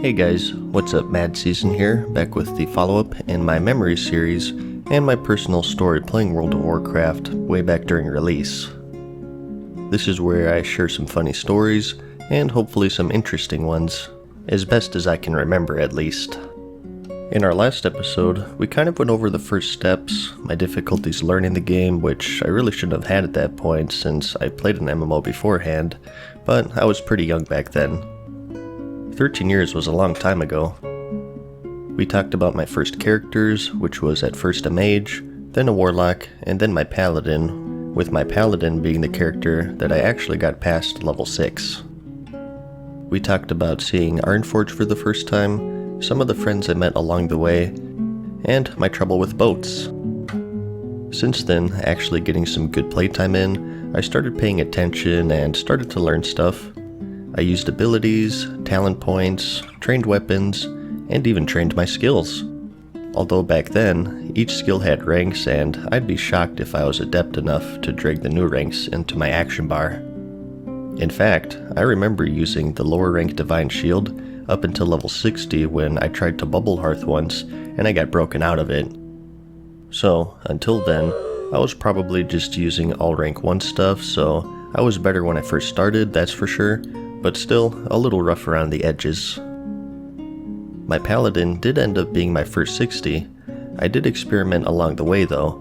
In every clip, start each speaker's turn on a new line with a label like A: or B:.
A: Hey guys, what's up? MadSeason here, back with the follow-up in my memory series and my personal story playing World of Warcraft way back during release. This is where I share some funny stories and hopefully some interesting ones, as best as I can remember at least. In our last episode, we kind of went over the first steps, my difficulties learning the game, which I really shouldn't have had at that point since I played an MMO beforehand, but I was pretty young back then. 13 years was a long time ago. We talked about my first characters, which was at first a mage, then a warlock, and then my paladin, with my paladin being the character that I actually got past level 6. We talked about seeing Ironforge for the first time, some of the friends I met along the way, and my trouble with boats. Since then, actually getting some good playtime in, I started paying attention and started to learn stuff. I used abilities, talent points, trained weapons, and even trained my skills. Although back then, each skill had ranks and I'd be shocked if I was adept enough to drag the new ranks into my action bar. In fact, I remember using the lower rank Divine Shield up until level 60 when I tried to Bubble Hearth once and I got broken out of it. So, until then, I was probably just using all rank 1 stuff, so I was better when I first started, that's for sure, but still a little rough around the edges. My paladin did end up being my first 60. I did experiment along the way though.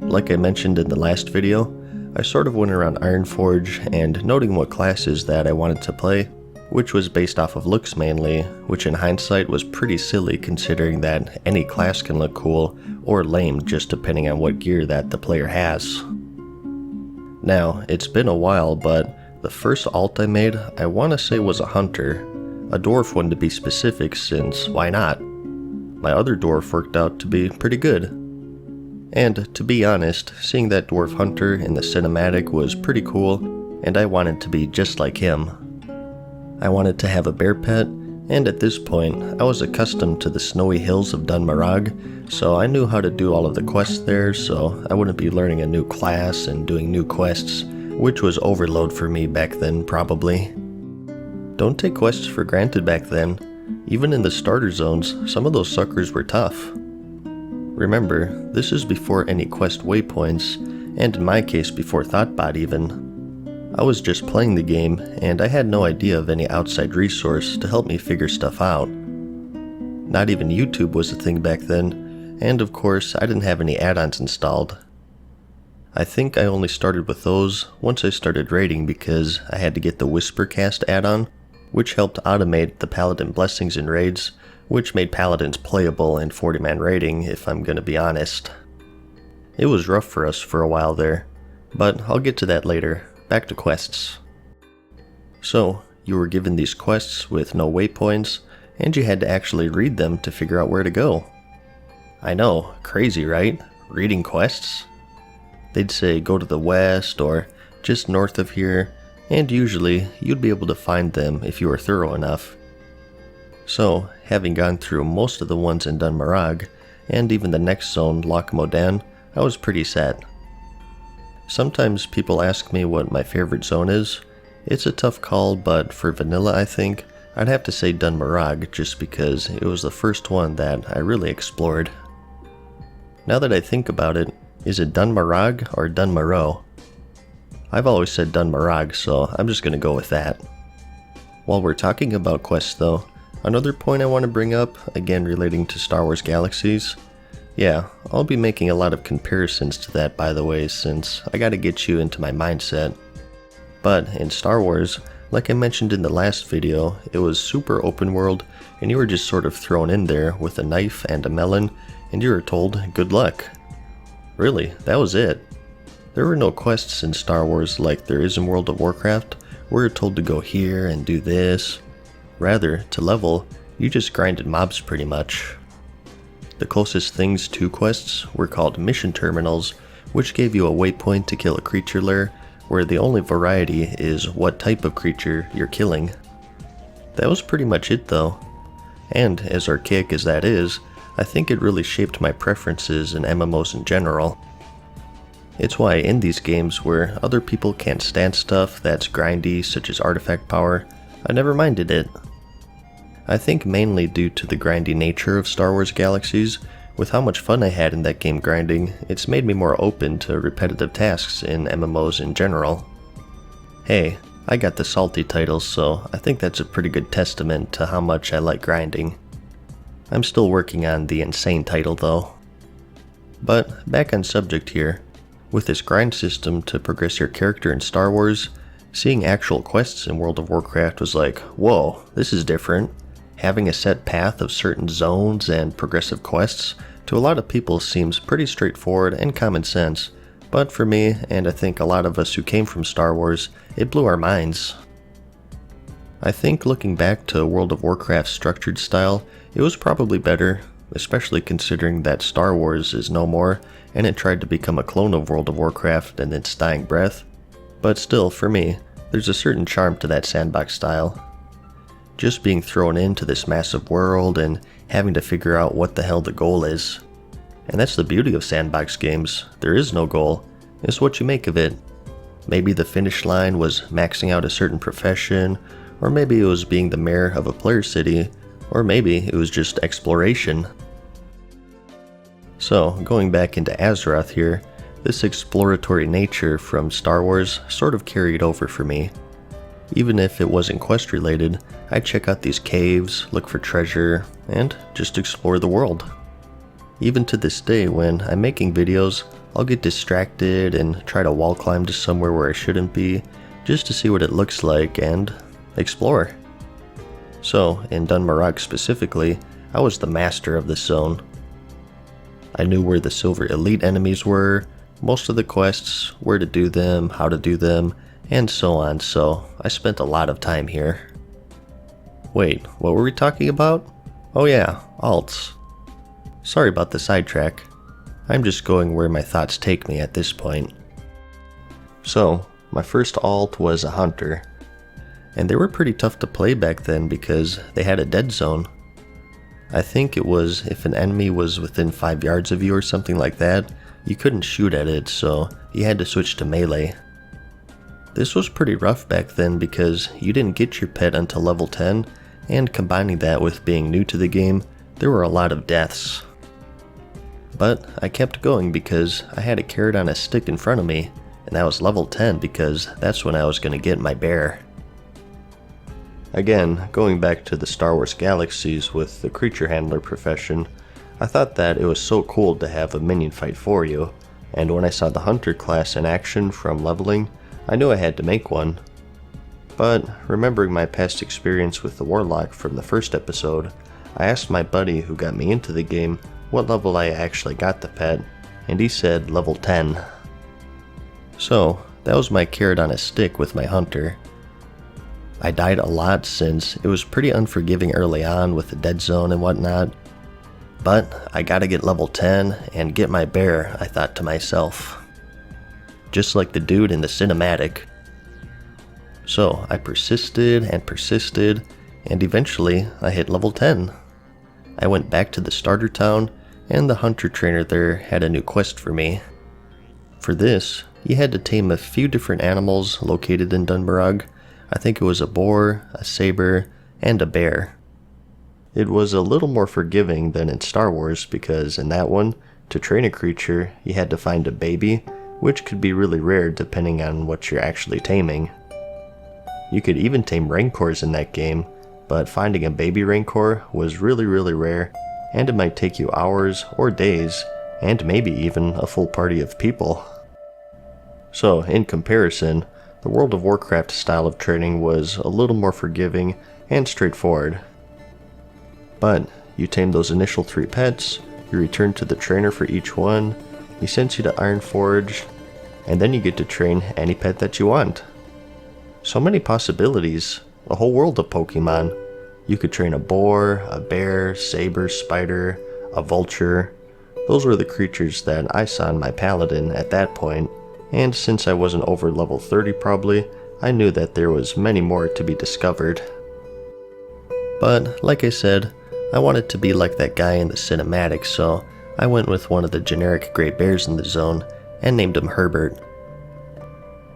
A: Like I mentioned in the last video, I sort of went around Ironforge and noting what classes that I wanted to play, which was based off of looks mainly, which in hindsight was pretty silly considering that any class can look cool or lame just depending on what gear that the player has. Now, it's been a while, but the first alt I made, I want to say was a hunter, a dwarf one to be specific since why not? My other dwarf worked out to be pretty good. And to be honest, seeing that dwarf hunter in the cinematic was pretty cool, and I wanted to be just like him. I wanted to have a bear pet, and at this point, I was accustomed to the snowy hills of Dun Marag, so I knew how to do all of the quests there, so I wouldn't be learning a new class and doing new quests, which was overload for me back then probably. Don't take quests for granted back then. Even in the starter zones, some of those suckers were tough. Remember, this is before any quest waypoints, and in my case before Thoughtbot even. I was just playing the game, and I had no idea of any outside resource to help me figure stuff out. Not even YouTube was a thing back then, and of course I didn't have any add-ons installed. I think I only started with those once I started raiding because I had to get the Whispercast add-on, which helped automate the Paladin blessings in raids, which made Paladins playable in 40-man raiding if I'm gonna be honest. It was rough for us for a while there, but I'll get to that later. Back to quests. So, you were given these quests with no waypoints, and you had to actually read them to figure out where to go. I know, crazy right? Reading quests? They'd say go to the west or just north of here, and usually you'd be able to find them if you were thorough enough. So, having gone through most of the ones in Dun Marag, and even the next zone, Loch Modan, I was pretty set. Sometimes people ask me what my favorite zone is. It's a tough call, but for vanilla I think, I'd have to say Dun Marag just because it was the first one that I really explored. Now that I think about it, is it Dun Marag or Dun Maro? I've always said Dun Marag, so I'm just gonna go with that. While we're talking about quests though, another point I want to bring up, again relating to Star Wars Galaxies. Yeah, I'll be making a lot of comparisons to that by the way, since I gotta get you into my mindset. But in Star Wars, like I mentioned in the last video, it was super open world, and you were just sort of thrown in there with a knife and a melon, and you were told good luck. Really, that was it. There were no quests in Star Wars like there is in World of Warcraft, where you're told to go here and do this. Rather, to level, you just grinded mobs pretty much. The closest things to quests were called mission terminals, which gave you a waypoint to kill a creature lair, where the only variety is what type of creature you're killing. That was pretty much it though. And as archaic as that is, I think it really shaped my preferences in MMOs in general. It's why in these games where other people can't stand stuff that's grindy such as artifact power, I never minded it. I think mainly due to the grindy nature of Star Wars Galaxies. With how much fun I had in that game grinding, it's made me more open to repetitive tasks in MMOs in general. Hey, I got the salty titles, so I think that's a pretty good testament to how much I like grinding. I'm still working on the insane title though. But back on subject here, with this grind system to progress your character in Star Wars, seeing actual quests in World of Warcraft was like, whoa, this is different. Having a set path of certain zones and progressive quests to a lot of people seems pretty straightforward and common sense, but for me, and I think a lot of us who came from Star Wars, it blew our minds. I think looking back to World of Warcraft's structured style, it was probably better, especially considering that Star Wars is no more and it tried to become a clone of World of Warcraft in its dying breath. But still, for me, there's a certain charm to that sandbox style. Just being thrown into this massive world and having to figure out what the hell the goal is. And that's the beauty of sandbox games, there is no goal, it's what you make of it. Maybe the finish line was maxing out a certain profession, or maybe it was being the mayor of a player city, or maybe it was just exploration. So, going back into Azeroth here, this exploratory nature from Star Wars sort of carried over for me. Even if it wasn't quest related, I'd check out these caves, look for treasure, and just explore the world. Even to this day when I'm making videos, I'll get distracted and try to wall climb to somewhere where I shouldn't be, just to see what it looks like and explore. So, in Dun Marog specifically, I was the master of this zone. I knew where the Silver Elite enemies were, most of the quests, where to do them, how to do them, and so on, so I spent a lot of time here. Wait, what were we talking about? Oh yeah, alts. Sorry about the sidetrack. I'm just going where my thoughts take me at this point. So, my first alt was a hunter. And they were pretty tough to play back then because they had a dead zone. I think it was if an enemy was within 5 yards of you or something like that, you couldn't shoot at it, so you had to switch to melee. This was pretty rough back then because you didn't get your pet until level 10, and combining that with being new to the game, there were a lot of deaths. But I kept going because I had a carrot on a stick in front of me, and that was level 10 because that's when I was going to get my bear. Again, going back to the Star Wars Galaxies with the creature handler profession, I thought that it was so cool to have a minion fight for you, and when I saw the hunter class in action from leveling, I knew I had to make one. But remembering my past experience with the warlock from the first episode, I asked my buddy who got me into the game what level I actually got the pet, and he said level 10. So, that was my carrot on a stick with my hunter. I died a lot since it was pretty unforgiving early on with the dead zone and whatnot. But I gotta get level 10 and get my bear, I thought to myself. Just like the dude in the cinematic. So I persisted and persisted, and eventually I hit level 10. I went back to the starter town, and the hunter trainer there had a new quest for me. For this, you had to tame a few different animals located in Dun Marog. I think it was a boar, a saber, and a bear. It was a little more forgiving than in Star Wars because in that one, to train a creature, you had to find a baby, which could be really rare depending on what you're actually taming. You could even tame rancors in that game, but finding a baby rancor was really rare, and it might take you hours or days, and maybe even a full party of people. So, in comparison, the World of Warcraft style of training was a little more forgiving and straightforward. But you tame those initial 3 pets, you return to the trainer for each one, he sends you to Ironforge, and then you get to train any pet that you want. So many possibilities, a whole world of Pokemon. You could train a boar, a bear, saber, spider, a vulture. Those were the creatures that I saw in my Paladin at that point. And since I wasn't over level 30 probably, I knew that there was many more to be discovered. But, like I said, I wanted to be like that guy in the cinematic, so I went with one of the generic gray bears in the zone, and named him Herbert.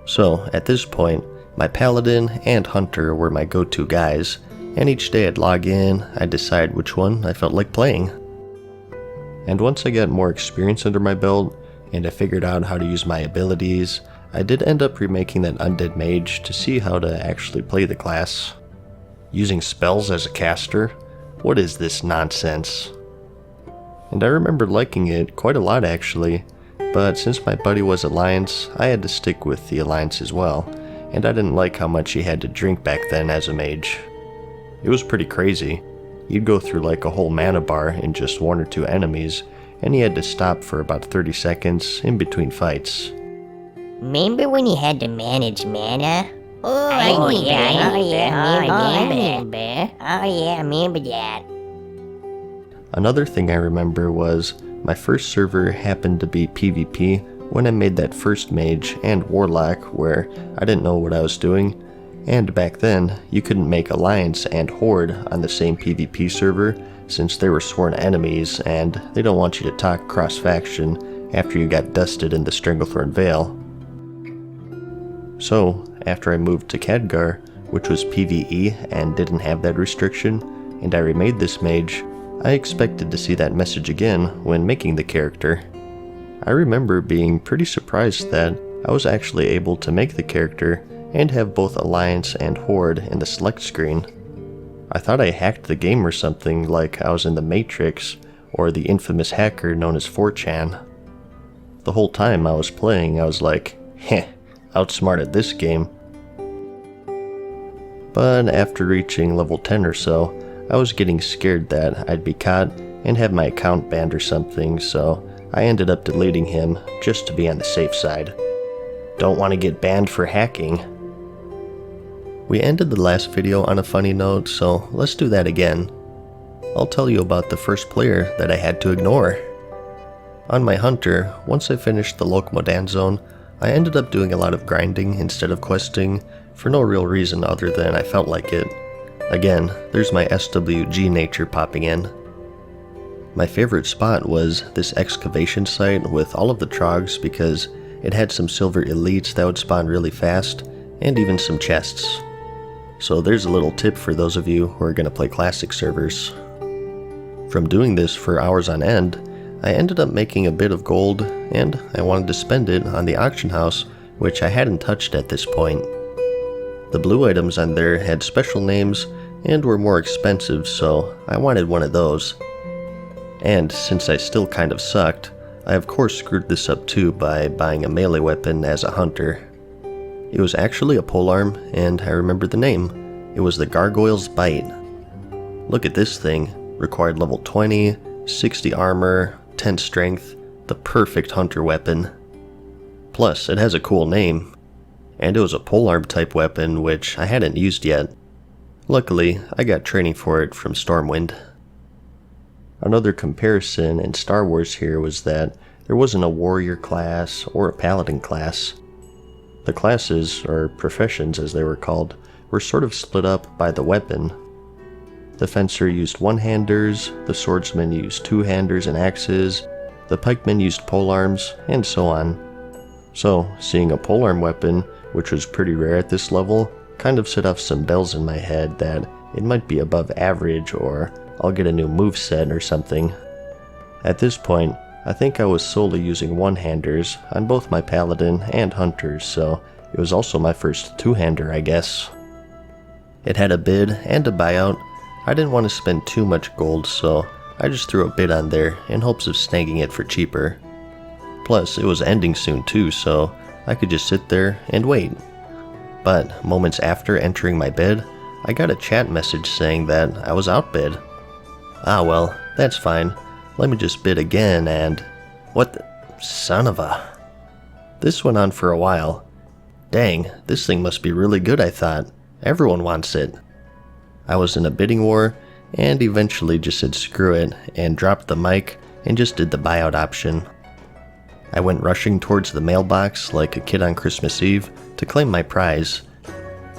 A: So, at this point, my Paladin and Hunter were my go-to guys, and each day I'd log in, I'd decide which one I felt like playing. And once I got more experience under my belt, and I figured out how to use my abilities, I did end up remaking that Undead Mage to see how to actually play the class. Using spells as a caster? What is this nonsense? And I remember liking it quite a lot actually, but since my buddy was Alliance, I had to stick with the Alliance as well, and I didn't like how much he had to drink back then as a mage. It was pretty crazy. You'd go through like a whole mana bar in just 1 or 2 enemies, and he had to stop for about 30 seconds in between fights.
B: Remember when you had to manage mana? I remember that.
A: Another thing I remember was my first server happened to be PvP when I made that first mage and warlock where I didn't know what I was doing, and back then you couldn't make Alliance and Horde on the same PvP server since they were sworn enemies and they don't want you to talk cross-faction after you got dusted in the Stranglethorn Vale. So, after I moved to Khadgar, which was PvE and didn't have that restriction, and I remade this mage, I expected to see that message again when making the character. I remember being pretty surprised that I was actually able to make the character and have both Alliance and Horde in the select screen. I thought I hacked the game or something, like I was in the Matrix or the infamous hacker known as 4chan. The whole time I was playing, I was like, heh, outsmarted this game. But after reaching level 10 or so, I was getting scared that I'd be caught and have my account banned or something, so I ended up deleting him just to be on the safe side. Don't want to get banned for hacking. We ended the last video on a funny note, so let's do that again. I'll tell you about the first player that I had to ignore. On my hunter, once I finished the Lok Modan zone, I ended up doing a lot of grinding instead of questing, for no real reason other than I felt like it. Again, there's my SWG nature popping in. My favorite spot was this excavation site with all of the trogs because it had some silver elites that would spawn really fast, and even some chests. So there's a little tip for those of you who are going to play classic servers. From doing this for hours on end, I ended up making a bit of gold, and I wanted to spend it on the auction house, which I hadn't touched at this point. The blue items on there had special names and were more expensive, so I wanted one of those. And since I still kind of sucked, I of course screwed this up too by buying a melee weapon as a hunter. It was actually a polearm, and I remember the name. It was the Gargoyle's Bite. Look at this thing. Required level 20, 60 armor, 10 strength, the perfect hunter weapon. Plus, it has a cool name. And it was a polearm type weapon, which I hadn't used yet. Luckily, I got training for it from Stormwind. Another comparison in Star Wars here was that there wasn't a warrior class or a paladin class. The classes, or professions as they were called, were sort of split up by the weapon. The fencer used one-handers, the swordsman used two-handers and axes, the pikemen used polearms, and so on. So, seeing a polearm weapon, which was pretty rare at this level, kind of set off some bells in my head that it might be above average or I'll get a new moveset or something. At this point, I think I was solely using one-handers on both my paladin and hunters, so it was also my first two-hander, I guess. It had a bid and a buyout. I didn't want to spend too much gold, so I just threw a bid on there in hopes of snagging it for cheaper. Plus, it was ending soon too, so I could just sit there and wait. But moments after entering my bid, I got a chat message saying that I was outbid. Ah well, that's fine. Let me just bid again and... What the... Son of a... This went on for a while. Dang, this thing must be really good, I thought. Everyone wants it. I was in a bidding war, and eventually just said screw it, and dropped the mic, and just did the buyout option. I went rushing towards the mailbox like a kid on Christmas Eve to claim my prize,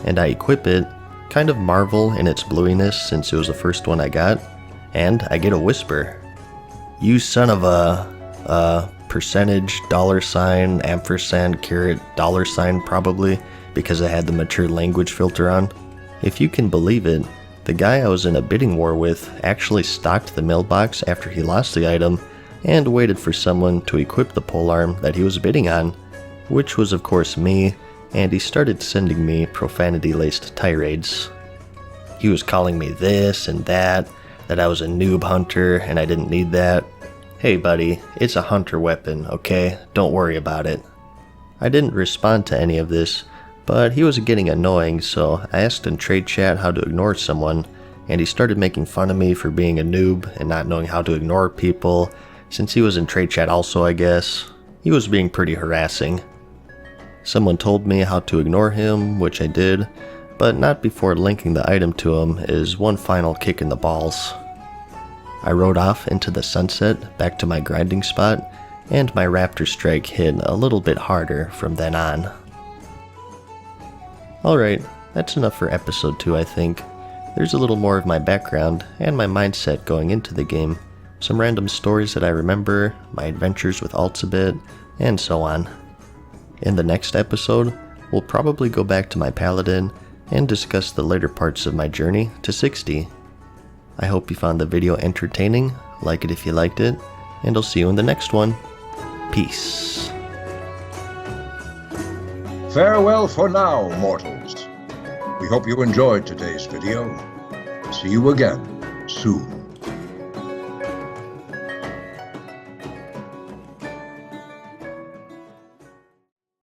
A: and I equip it, kind of marvel in its bluiness since it was the first one I got, and I get a whisper. You son of a percentage, $, ampersand, caret, $, probably, because I had the mature language filter on. If you can believe it, The guy I was in a bidding war with actually stocked the mailbox after he lost the item and waited for someone to equip the polearm that he was bidding on, which was of course me, and he started sending me profanity-laced tirades. He was calling me this and that I was a noob hunter and I didn't need that. Hey buddy, it's a hunter weapon, okay? Don't worry about it. I didn't respond to any of this, but he was getting annoying, so I asked in trade chat how to ignore someone, and he started making fun of me for being a noob and not knowing how to ignore people, since he was in trade chat also, I guess. He was being pretty harassing. Someone told me how to ignore him, which I did, but not before linking the item to him is one final kick in the balls. I rode off into the sunset back to my grinding spot, and my raptor strike hit a little bit harder from then on. Alright, that's enough for episode 2 I think. There's a little more of my background and my mindset going into the game, some random stories that I remember, my adventures with alts a bit, and so on. In the next episode, we'll probably go back to my Paladin and discuss the later parts of my journey to 60. I hope you found the video entertaining, like it if you liked it, and I'll see you in the next one. Peace.
C: Farewell for now, mortals. We hope you enjoyed today's video. See you again soon.